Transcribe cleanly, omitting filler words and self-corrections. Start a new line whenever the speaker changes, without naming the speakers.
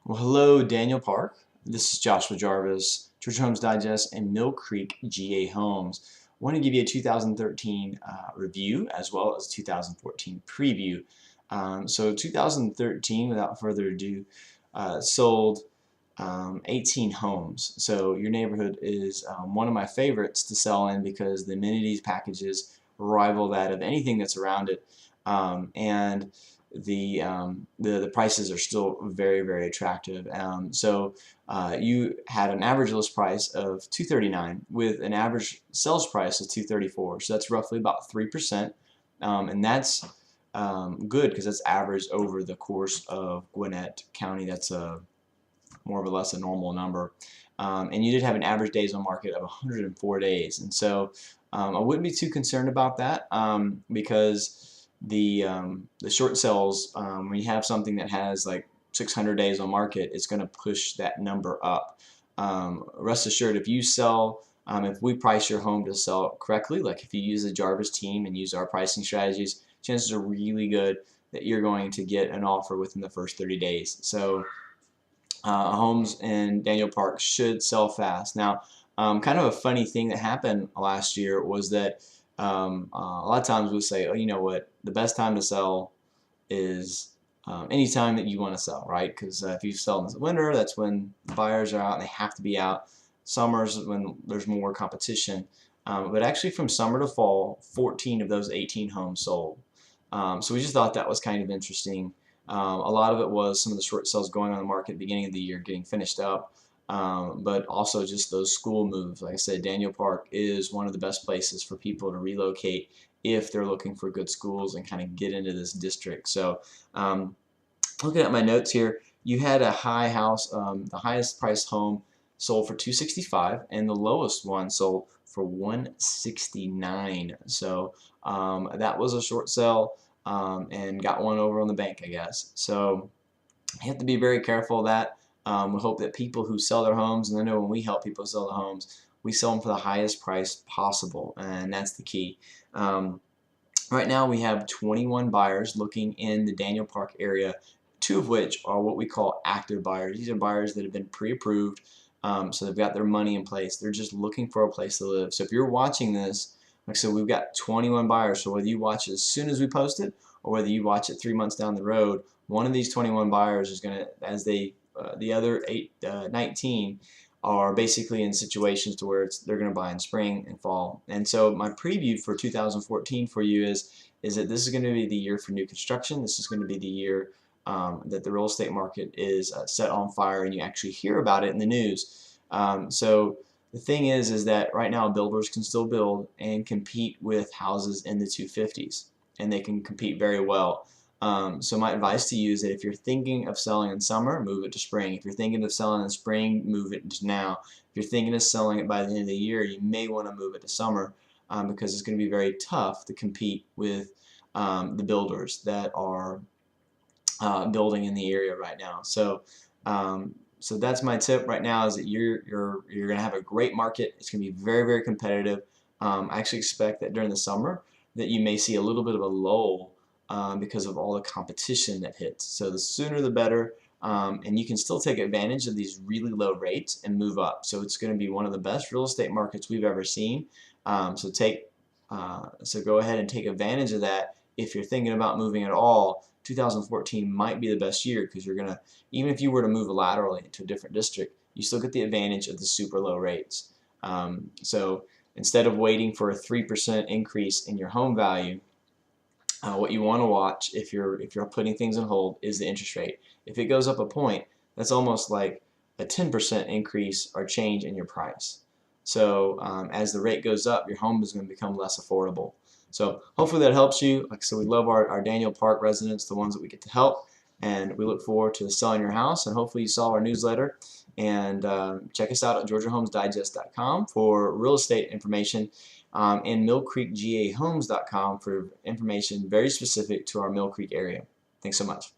Well, hello, Daniel Park. This is Joshua Jarvis, Georgia Homes Digest and Mill Creek GA Homes. I want to give you a 2013 review as well as 2014 preview. So 2013, without further ado, sold 18 homes. So your neighborhood is one of my favorites to sell in because the amenities packages rival that of anything that's around it. And the prices are still very attractive. You had an average list price of 239 with an average sales price of 234. So that's roughly about 3%, and that's good because that's average over the course of Gwinnett County. That's a more or less a normal number. And you did have an average days on market of 104 days, and so I wouldn't be too concerned about that because the short sales, when you have something that has like 600 days on market, it's going to push that number up. Rest assured, if we price your home to sell correctly, like if you use the Jarvis team and use our pricing strategies, chances are really good that you're going to get an offer within the first 30 days. So homes in Daniel Park should sell fast. Now, kind of a funny thing that happened last year was that a lot of times we'll say, oh, you know what, the best time to sell is any time that you want to sell, right? Because if you sell in the winter, that's when the buyers are out and they have to be out. Summer's when there's more competition. But actually from summer to fall, 14 of those 18 homes sold. So we just thought that was kind of interesting. A lot of it was some of the short sales going on the market at the beginning of the year getting finished up, but also just those school moves. Like I said, Daniel Park is one of the best places for people to relocate if they're looking for good schools and kind of get into this district. So looking at my notes here, you had a high house, the highest priced home sold for $265 and the lowest one sold for $169. So that was a short sale. And got one over on the bank, I guess. So you have to be very careful of that. We hope that people who sell their homes, and I know when we help people sell the homes, we sell them for the highest price possible, and that's the key. Right now we have 21 buyers looking in the Daniel Park area, 2 of which are what we call active buyers. These are buyers that have been pre-approved, so they've got their money in place. They're just looking for a place to live. So if you're watching this, like I said, we've got 21 buyers, so whether you watch it as soon as we post it or whether you watch it 3 months down the road, one of these 21 buyers is going to, the other 19 are basically in situations to where they're going to buy in spring and fall. And so my preview for 2014 for you is that this is going to be the year for new construction. This is going to be the year that the real estate market is set on fire, and you actually hear about it in the news. So the thing is that right now builders can still build and compete with houses in the 250s, and they can compete very well. So my advice to you is that if you're thinking of selling in summer, move it to spring. If you're thinking of selling in spring, move it to now. If you're thinking of selling it by the end of the year, you may want to move it to summer because it's going to be very tough to compete with the builders that are building in the area right now. So that's my tip right now, is that you're going to have a great market. It's going to be very competitive. I actually expect that during the summer that you may see a little bit of a lull because of all the competition that hits. So the sooner the better, and you can still take advantage of these really low rates and move up. So it's going to be one of the best real estate markets we've ever seen. So go ahead and take advantage of that. If you're thinking about moving at all, 2014 might be the best year because you're gonna, even if you were to move laterally to a different district, you still get the advantage of the super low rates. So instead of waiting for a 3% increase in your home value, what you want to watch if you're putting things on hold is the interest rate. If it goes up a point, that's almost like a 10% increase or change in your price. So as the rate goes up, your home is going to become less affordable. So hopefully that helps you. Like I said, we love our Daniel Park residents, the ones that we get to help, and we look forward to selling your house. And hopefully you saw our newsletter. And check us out at GeorgiaHomesDigest.com for real estate information, and MillCreekGAHomes.com for information very specific to our Mill Creek area. Thanks so much.